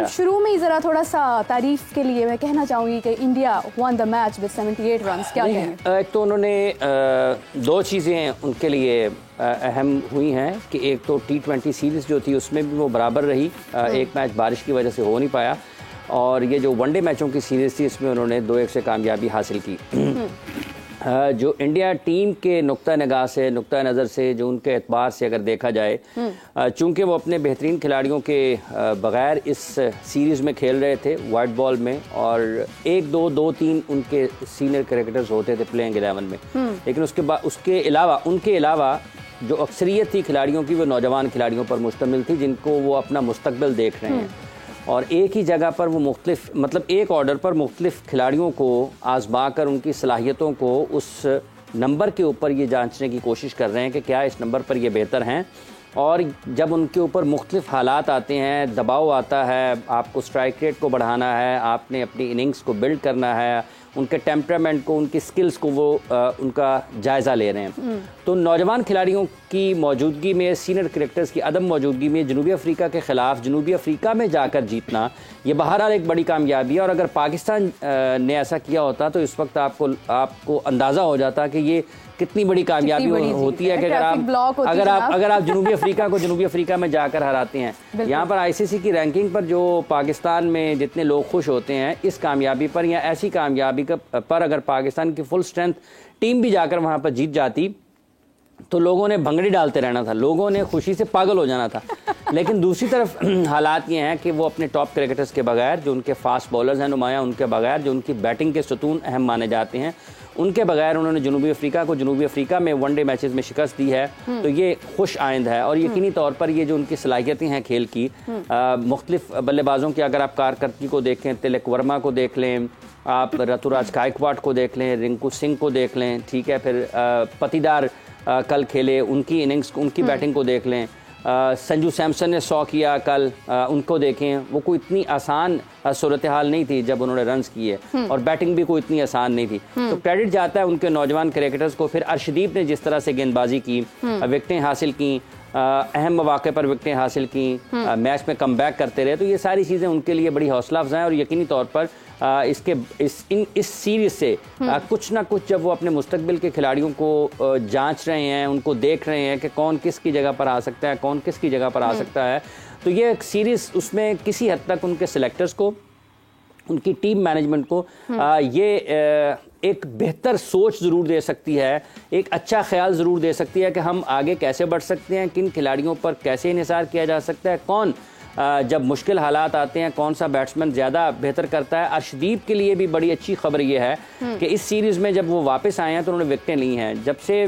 जनाब शुरू में ही जरा थोड़ा सा तारीफ के लिए मैं कहना चाहूँगी कि India one the match with 78 runs, क्या कहेंगे? एक तो उन्होंने दो चीज़ें उनके लिए अहम हुई हैं कि एक तो T20 सीरीज़ जो थी उसमें भी वो बराबर रही, एक मैच बारिश की वजह से हो नहीं पाया, और ये जो वनडे मैचों की सीरीज़ थी इसमें उन्होंने 2-1 से कामयाबी हासिल की। जो इंडिया टीम के नुक्ता निगाह से, नुक्ता नज़र से, जो उनके एतबार से अगर देखा जाए, चूँकि वो अपने बेहतरीन खिलाड़ियों के बग़ैर इस सीरीज़ में खेल रहे थे वाइट बॉल में, और 1-2-2-3 उनके सीनियर क्रिकेटर्स होते थे प्लेइंग 11 में, लेकिन उसके अलावा उनके अलावा जो अक्सरियत थी खिलाड़ियों की वो नौजवान खिलाड़ियों पर मुश्तमिल थी जिनको वो अपना मुस्तकबिल देख रहे हैं, और एक ही जगह पर वो मुख्तलिफ, मतलब एक ऑर्डर पर मुख्तलिफ खिलाड़ियों को आजमा कर उनकी सलाहियतों को उस नंबर के ऊपर ये जांचने की कोशिश कर रहे हैं कि क्या इस नंबर पर ये बेहतर हैं। और जब उनके ऊपर मुख्तलिफ हालात आते हैं, दबाव आता है, आपको स्ट्राइक रेट को बढ़ाना है, आपने अपनी इनिंग्स को बिल्ड करना है, उनके टेम्परामेंट को, उनकी स्किल्स को वो उनका जायज़ा ले रहे हैं। तो नौजवान खिलाड़ियों की मौजूदगी में, सीनियर क्रिकेटर्स की अदम मौजूदगी में जनूबी अफ्रीका के ख़िलाफ़ जनूबी अफ्रीका में जाकर जीतना ये बहरहाल एक बड़ी कामयाबी है। और अगर पाकिस्तान ने ऐसा किया होता तो इस वक्त आपको अंदाज़ा हो जाता कि ये कितनी बड़ी कामयाबी होती है कि अगर आप जनूबी अफ्रीका को जनूबी अफ्रीका में जाकर हराते हैं। यहाँ पर आईसीसी की रैंकिंग पर जो पाकिस्तान में जितने लोग खुश होते हैं इस कामयाबी पर या ऐसी कामयाबी पर अगर पाकिस्तान की फुल स्ट्रेंथ टीम भी जाकर वहाँ पर जीत जाती तो लोगों ने भंगड़ी डालते रहना था, लोगों ने खुशी से पागल हो जाना था। लेकिन दूसरी तरफ हालात ये हैं कि वो अपने टॉप क्रिकेटर्स के बगैर, जो उनके फास्ट बॉलर्स हैं नुमाया, उनके बगैर, जो उनकी बैटिंग के सतून अहम माने जाते हैं, उनके बगैर उन्होंने जनूबी अफ्रीका को जनूबी अफ्रीका में वनडे मैचेस में शिकस्त दी है। तो ये खुश आइंद है, और यकीनी तौर पर ये जो उनकी सलाहियतें हैं खेल की, मुख्तलिफ बल्लेबाजों की अगर आप कारकर्दगी को देखें, तिलक वर्मा को देख लें, आप ऋतुराज गायकवाड को देख लें, रिंकू सिंह को देख लें, ठीक है, फिर पतीदार कल खेले, उनकी इनिंग्स, उनकी बैटिंग को देख लें, संजू सैमसन ने 100 किया कल, उनको देखें, वो कोई इतनी आसान सूरत हाल नहीं थी जब उन्होंने रन्स किए, और बैटिंग भी कोई इतनी आसान नहीं थी। तो क्रेडिट जाता है उनके नौजवान क्रिकेटर्स को। फिर अर्शदीप ने जिस तरह से गेंदबाजी की, विकेटें हासिल की, अहम मौके पर विकेटें हासिल की, मैच में कम बैक करते रहे, तो ये सारी चीज़ें उनके लिए बड़ी हौसला अफजा हैं। और यकीनी तौर पर इस सीरीज़ से कुछ ना कुछ, जब वो अपने मुस्तकबिल के खिलाड़ियों को जांच रहे हैं, उनको देख रहे हैं कि कौन किसकी जगह पर आ सकता है, कौन किसकी जगह पर आ सकता है, तो ये एक सीरीज़ उसमें किसी हद तक उनके सिलेक्टर्स को, उनकी टीम मैनेजमेंट को ये एक बेहतर सोच ज़रूर दे सकती है, एक अच्छा ख्याल ज़रूर दे सकती है कि हम आगे कैसे बढ़ सकते हैं, किन खिलाड़ियों पर कैसे इन्हिसार किया जा सकता है, कौन जब मुश्किल हालात आते हैं कौन सा बैट्समैन ज़्यादा बेहतर करता है। अर्शदीप के लिए भी बड़ी अच्छी खबर ये है कि इस सीरीज़ में जब वो वापस आए हैं तो उन्होंने विकेटें ली हैं। जब से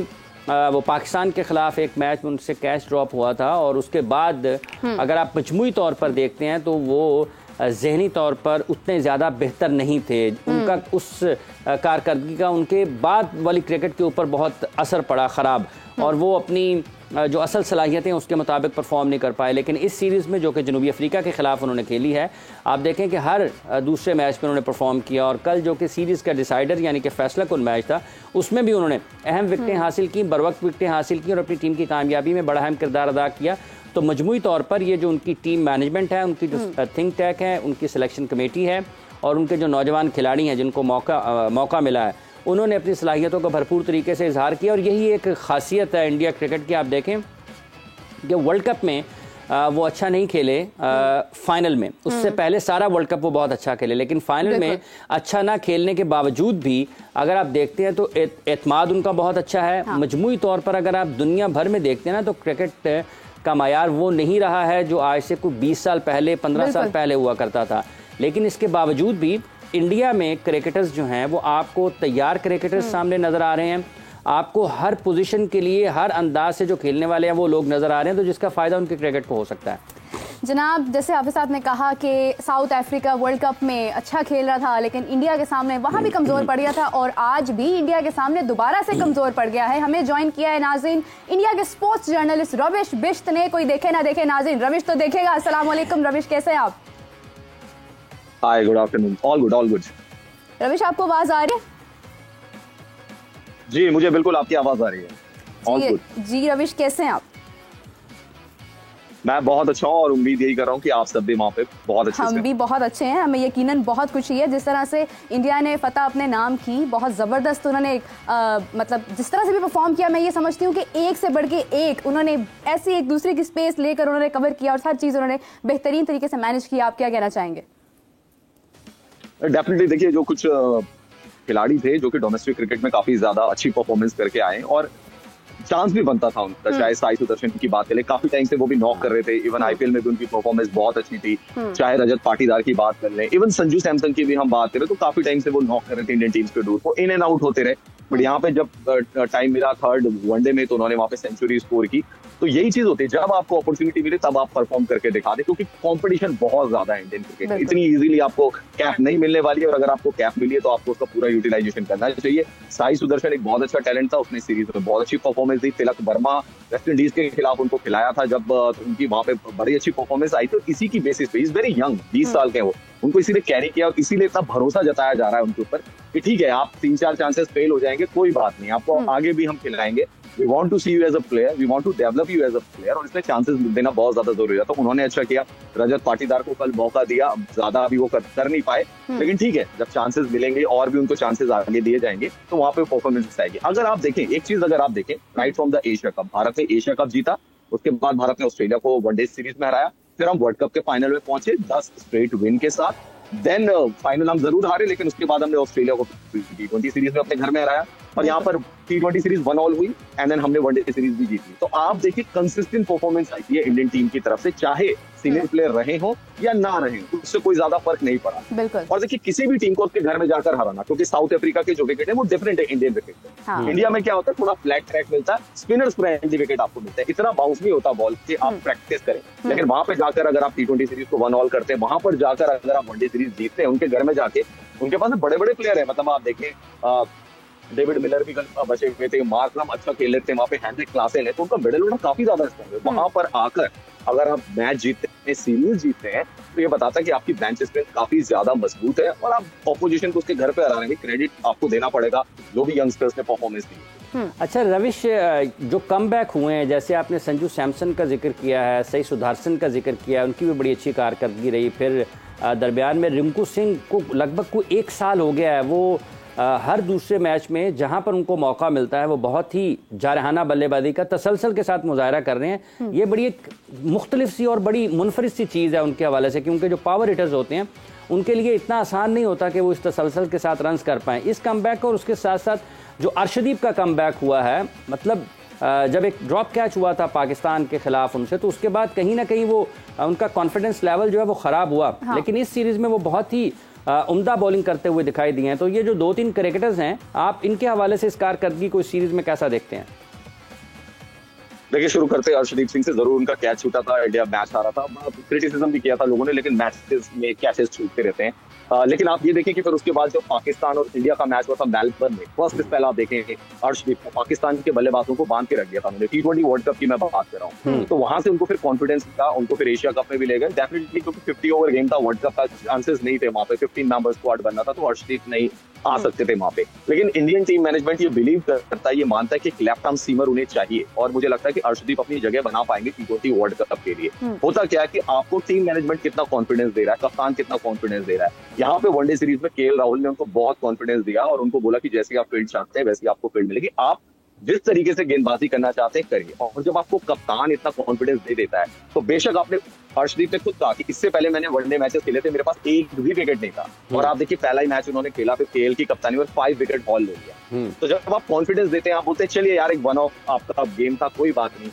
वो पाकिस्तान के ख़िलाफ़ एक मैच में उनसे कैच ड्रॉप हुआ था, और उसके बाद अगर आप मजमूई तौर पर देखते हैं तो वो ज़हनी तौर पर उतने ज़्यादा बेहतर नहीं थे। उनका उस कारकर्दगी का उनके बाद वाली क्रिकेट के ऊपर बहुत असर पड़ा ख़राब, और वो अपनी जो असल सलाहियतें उसके मुताबिक परफॉर्म नहीं कर पाए। लेकिन इस सीरीज़ में जो कि जनूबी अफ्रीका के ख़िलाफ़ उन्होंने खेली है, आप देखें कि हर दूसरे मैच में उन्होंने परफॉर्म किया, और कल जो कि सीरीज़ का डिसाइडर यानी कि फैसला कुन मैच था उसमें भी उन्होंने अहम विकेटें हासिल की, बरवक्त विकेटें हासिल की, और अपनी टीम की कामयाबी में बड़ा अहम किरदार अदा किया। तो मजमूई तौर पर ये जो उनकी टीम मैनेजमेंट है, उनकी जो थिंक टैंक है, उनकी सिलेक्शन कमेटी है, और उनके जो नौजवान खिलाड़ी हैं जिनको मौका मिला है, उन्होंने अपनी सलाहियतों का भरपूर तरीके से इजहार किया। और यही एक खासियत है इंडिया क्रिकेट की। आप देखें कि वर्ल्ड कप में वो अच्छा नहीं खेले फाइनल में, उससे पहले सारा वर्ल्ड कप वो बहुत अच्छा खेले, लेकिन फाइनल में अच्छा ना खेलने के बावजूद भी अगर आप देखते हैं तो एतमाद उनका बहुत अच्छा है। मजमूई तौर पर अगर आप दुनिया भर में देखते हैं ना तो क्रिकेट का मायार वो नहीं रहा है जो आज से कोई 20 साल पहले, 15 साल पहले हुआ करता था। लेकिन इसके बावजूद भी इंडिया में क्रिकेटर्स जो हैं वो आपको तैयार क्रिकेटर्स सामने नज़र आ रहे हैं, आपको हर पोजीशन के लिए हर अंदाज से जो खेलने वाले हैं वो लोग नज़र आ रहे हैं, तो जिसका फ़ायदा उनके क्रिकेट को हो सकता है। जनाब, जैसे हाफिज़ साहब ने कहा कि साउथ अफ्रीका वर्ल्ड कप में अच्छा खेल रहा था, लेकिन इंडिया के सामने वहाँ भी कमज़ोर पड़ गया था, और आज भी इंडिया के सामने दोबारा से कमज़ोर पड़ गया है। हमें ज्वाइन किया है नाज़रीन इंडिया के स्पोर्ट्स जर्नलिस्ट रविश बिश्त ने। कोई देखे ना देखे नाज़रीन, रविश तो देखेगा। अस्सलाम वालेकुम रविश, कैसे हैं आप? Hi, good afternoon. All good, all good. Ravish, आपको आवाज़ आ रही है? जी, मुझे बिल्कुल आपकी आवाज़ आ रही है। All good. जी रविश, कैसे हैं आप? मैं बहुत अच्छा हूँ और उम्मीद यही कर रहा हूँ कि आप सब भी वहाँ पे बहुत अच्छे हम भी बहुत अच्छे हैं। हमें यकीनन बहुत खुशी है जिस तरह से इंडिया ने फतह अपने नाम की, बहुत ज़बरदस्त उन्होंने मतलब जिस तरह से भी परफॉर्म किया, मैं ये समझती हूँ कि एक से बढ़ के एक उन्होंने ऐसी एक दूसरे की स्पेस लेकर उन्होंने कवर किया और हर चीज़ उन्होंने बेहतरीन तरीके से मैनेज किया। आप क्या कहना चाहेंगे? डेफिनेटली देखिए, जो कुछ खिलाड़ी थे जो कि डोमेस्टिक क्रिकेट में काफी ज्यादा अच्छी परफॉर्मेंस करके आए और चांस भी बनता था उनका, चाहे साई सुदर्शन की बात करें, काफी टाइम से वो भी नॉक कर रहे थे। इवन आईपीएल में भी उनकी परफॉर्मेंस बहुत अच्छी थी। चाहे रजत पाटीदार की बात कर लें, इवन संजू सैमसन की भी हम बात करें तो काफी टाइम से वो नॉक कर रहे थे इंडियन टीम्स के डोर को, इन एंड आउट होते रहे। बट यहाँ पे जब टाइम मिला थर्ड वनडे में तो उन्होंने वहां पे सेंचुरी स्कोर की। तो यही चीज होती है, जब आपको अपॉर्चुनिटी मिले तब आप परफॉर्म करके दिखा दे, क्योंकि कंपटीशन बहुत ज्यादा है इंडियन क्रिकेट में। इतनी इजीली आपको कैप नहीं मिलने वाली है और अगर आपको कैप मिली है तो आपको उसका पूरा यूटिलाइजेशन करना चाहिए। साई सुदर्शन एक बहुत अच्छा टैलेंट था, उसने सीरीज में बहुत अच्छी परफॉर्मेंस दी। तिलक वर्मा वेस्ट इंडीज के खिलाफ उनको खिलाया था जब उनकी वहां पे बड़ी अच्छी परफॉर्मेंस आई, तो इसी की बेसिस पे, इज वेरी यंग, 20 साल के वो, उनको इसीलिए कैरी किया और इसीलिए इतना भरोसा जताया जा रहा है उनके ऊपर कि ठीक है आप 3-4 चांसेस फेल हो जाएंगे, कोई बात नहीं, आपको आगे भी हम खिलाएंगे। We want to see you as a player, we want to develop you as a player, और इसमें चांसेस देना बहुत ज्यादा जरूरी है। तो उन्होंने अच्छा किया, रजत पाटीदार को कल मौका दिया, ज्यादा अभी वो कर नहीं पाए, लेकिन ठीक है, जब चांसेस मिलेंगे और भी उनको चांसेस आगे दिए जाएंगे तो वहां पे परफॉर्मेंस आएगी। अगर आप देखें एक चीज, अगर आप देखें right from the Asia cup, Bharat ने एशिया कप जीता, उसके बाद भारत ने ऑस्ट्रेलिया को वनडे सीरीज में हराया, फिर हम वर्ल्ड कप के फाइनल में पहुंचे 10 स्ट्रेट विन के साथ। देन फाइनल हम जरूर हारे, लेकिन उसके बाद हमने ऑस्ट्रेलिया को T20 सीरीज में अपने घर में हराया और यहाँ पर T20 सीरीज 1-1 हुई एंड देन हमने वनडे सीरीज भी जीती। तो आप देखिए कंसिस्टेंट परफॉर्मेंस आई है इंडियन टीम की तरफ से, चाहे सीनियर प्लेयर रहे हो या ना रहे, उससे कोई ज्यादा फर्क नहीं पड़ा। बिल्कुल। और देखिए किसी भी टीम को उसके घर में जाकर हराना, क्योंकि साउथ अफ्रीका के जो विकेट है वो डिफरेंट है इंडियन विकेट से। हाँ। इंडिया में क्या होता है, थोड़ा फ्लैट ट्रैक मिलता है, स्पिनर्स फ्रेंडली विकेट आपको मिलता है, इतना बाउंस नहीं होता बॉल कि आप प्रैक्टिस करें। लेकिन वहां पर जाकर अगर आप T20 सीरीज को 1-1 करते हैं, वहां पर जाकर अगर आप वनडे सीरीज जीतते हैं उनके घर में जाके, उनके पास बड़े बड़े प्लेयर है, मतलब आप देखें डेविड मिलर भी बचे हुए थे, मार्क रम अच्छा खेल लेते हैं, वहां पे हेनरिक क्लासेन है, तो उनका मिडल ऑर्डर काफी ज्यादा स्ट्रांग है। वहां पर आकर अगर आप मैच जीतते हैं, सीरीज जीतते हैं, तो ये बताता है कि आपकी बेंच स्ट्रेंथ काफी ज्यादा मजबूत है और आप ऑपोजिशन को उसके घर पे हरा रहे हैं। क्रेडिट आपको देना पड़ेगा जो भी यंगस्टर्स ने परफॉर्मेंस दी। अच्छा रविश, जो कम बैक हुए हैं, जैसे आपने संजू सैमसन का जिक्र किया है, सई सुदर्शन का जिक्र किया है, उनकी भी बड़ी अच्छी कारकर्दगी रही। फिर दरमियान में रिंकू सिंह को लगभग कोई 1 साल हो गया है, वो हर दूसरे मैच में जहां पर उनको मौका मिलता है वो बहुत ही जारहाना बल्लेबाजी का तसलसल के साथ मुजाहरा कर रहे हैं। ये बड़ी एक मुख्तलिफ सी और बड़ी मुनफरिद सी चीज़ है उनके हवाले से, क्योंकि जो पावर हिटर्स होते हैं उनके लिए इतना आसान नहीं होता कि वो इस तसलसल के साथ रन्स कर पाएँ। इस कमबैक और उसके साथ साथ जो अर्शदीप का कमबैक हुआ है, मतलब जब एक ड्रॉप कैच हुआ था पाकिस्तान के खिलाफ उनसे, तो उसके बाद कहीं ना कहीं वो उनका कॉन्फिडेंस लेवल जो है वो ख़राब हुआ। हाँ। लेकिन इस सीरीज़ में वो बहुत ही उम्दा बॉलिंग करते हुए दिखाई दिए हैं। तो ये जो 2-3 क्रिकेटर्स हैं, आप इनके हवाले से इस कारकर्दगी को इस सीरीज में कैसा देखते हैं? देखिए शुरू करते हैं अर्शदीप सिंह से। जरूर उनका कैच छूटा था, इंडिया मैच हारा था, क्रिटिसिज्म भी किया था लोगों ने, लेकिन मैचेस में कैचेस छूटते रहते हैं। लेकिन आप ये देखें कि फिर उसके बाद जो पाकिस्तान और इंडिया का मैच हुआ था मेलबर्न में, फर्स्ट स्पेल आप देखें अर्शदीप को पाकिस्तान के बल्लेबाजों को बांध के रख दिया था उन्होंने। T20 वर्ल्ड कप की मैं बात कर रहा हूँ, तो वहां से उनको फिर कॉन्फिडेंस था, उनको फिर एशिया कप में भी ले गए डेफिनेटली, क्योंकि 50 ओवर गेम था, वर्ल्ड कप का चांसेस नहीं थे वहां पे, 15 मेंबर स्क्वाड बनना था, तो अर्शदीप नहीं आ सकते थे वहां पे। लेकिन इंडियन टीम मैनेजमेंट ये बिलीव करता है, ये मानता है कि एक लेफ्ट आर्म सीमर उन्हें चाहिए, और मुझे लगता है कि अर्शदीप अपनी जगह बना पाएंगे T20 वर्ल्ड कप के लिए। होता क्या है कि आपको टीम मैनेजमेंट कितना कॉन्फिडेंस दे रहा है, कप्तान कितना कॉन्फिडेंस दे रहा है। यहाँ पे वनडे सीरीज में KL राहुल ने उनको बहुत कॉन्फिडेंस दिया और उनको बोला कि जैसे आप फील्ड चाहते हैं वैसे आपको फील्ड मिलेगी, आप जिस तरीके से गेंदबाजी करना चाहते हैं करिए। और जब आपको कप्तान इतना कॉन्फिडेंस दे देता है, तो बेशक आपने, अर्शदीप ने खुद कहा कि इससे पहले मैंने वनडे मैचेस खेले थे, मेरे पास एक भी विकेट नहीं था, और आप देखिए पहला ही मैच उन्होंने खेला, फिर KL की कप्तानी में 5 विकेट हॉल ले लिया। तो जब आप कॉन्फिडेंस देते हैं, आप बोलते हैं चलिए यार एक 1 ऑफ आपका गेम था, कोई बात नहीं,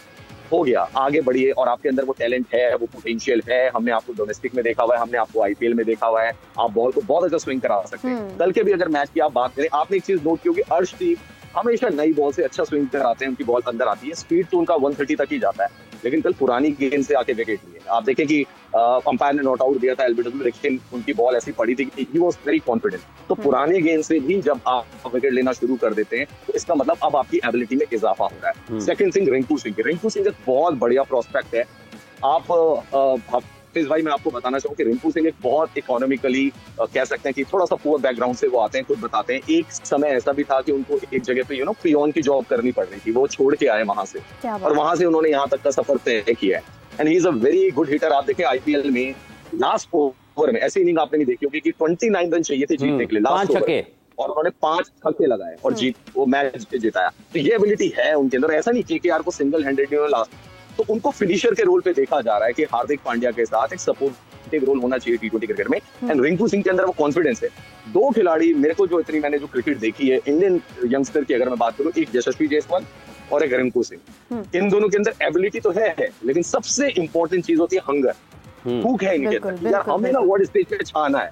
हो गया, आगे बढ़िए, और आपके अंदर वो टैलेंट है, वो पोटेंशियल है, हमने आपको डोमेस्टिक में देखा हुआ है, हमने आपको IPL में देखा हुआ है, आप बॉल को बहुत अच्छा स्विंग करा सकते हैं। कल के भी अगर मैच की आप बात करें, आपने एक चीज नोट की होगी, अर्शदीप हमेशा नई बॉल से अच्छा स्विंग कराते हैं, उनकी बॉल अंदर आती है, स्पीड तो उनका 130 तक ही जाता है, लेकिन कल पुरानी गेंद से आके विकेट लिए। आप देखें कि अंपायर ने नॉट आउट दिया था एल्बिडब्ल्यू, लेकिन उनकी बॉल ऐसी पड़ी थी कि ही वाज वेरी कॉन्फिडेंट। तो पुराने गेंद से भी जब आप विकेट लेना शुरू कर देते हैं, तो इसका मतलब अब आपकी एबिलिटी में इजाफा हो रहा है। सेकंड थिंग, रिंकू सिंह एक बहुत बढ़िया प्रोस्पेक्ट है। आप हाफिज भाई, मैं आपको बताना चाहूँ कि रिंकू सिंह एक बहुत इकोनॉमिकली कह सकते हैं कि थोड़ा सा पुअर बैकग्राउंड से वो आते हैं, खुद बताते हैं। एक समय ऐसा भी था कि उनको एक जगह पे पियोन की जॉब करनी पड़ रही थी, वो छोड़ के आए वहां से, और वहां से उन्होंने यहाँ तक का सफर तय किया है। And he is a very good hitter. आप देखें आईपीएल में लास्ट ओवर में ऐसी इनिंग आपने नहीं देखी होगी कि 29 रन चाहिए थे जीतने के लिए लास्ट ओवर, और उन्होंने 5 छक्के लगाए और वो मैच जिताया। तो ये एबिलिटी है उनके अंदर। ऐसा नहीं केकेआर को सिंगल हैंडेड लास्ट, तो उनको फिनिशर के रोल पे देखा जा रहा है कि हार्दिक पांड्या के साथ एक सपोर्टिव रोल होना चाहिए टी20 क्रिकेट में। एंड रिंकू सिंह के अंदर वो कॉन्फिडेंस है। 2 खिलाड़ी मेरे को जो मैंने जो क्रिकेट देखी है इंडियन यंगस्टर की, अगर मैं बात करूं, एक यशस्वी जायसवाल और एक रिंकू सिंह, इन दोनों के अंदर एबिलिटी तो है, लेकिन सबसे इंपॉर्टेंट चीज होती है हंगर, भूख है इनके अंदर, यार हमें ना वर्ल्ड स्टेज पे छाना है।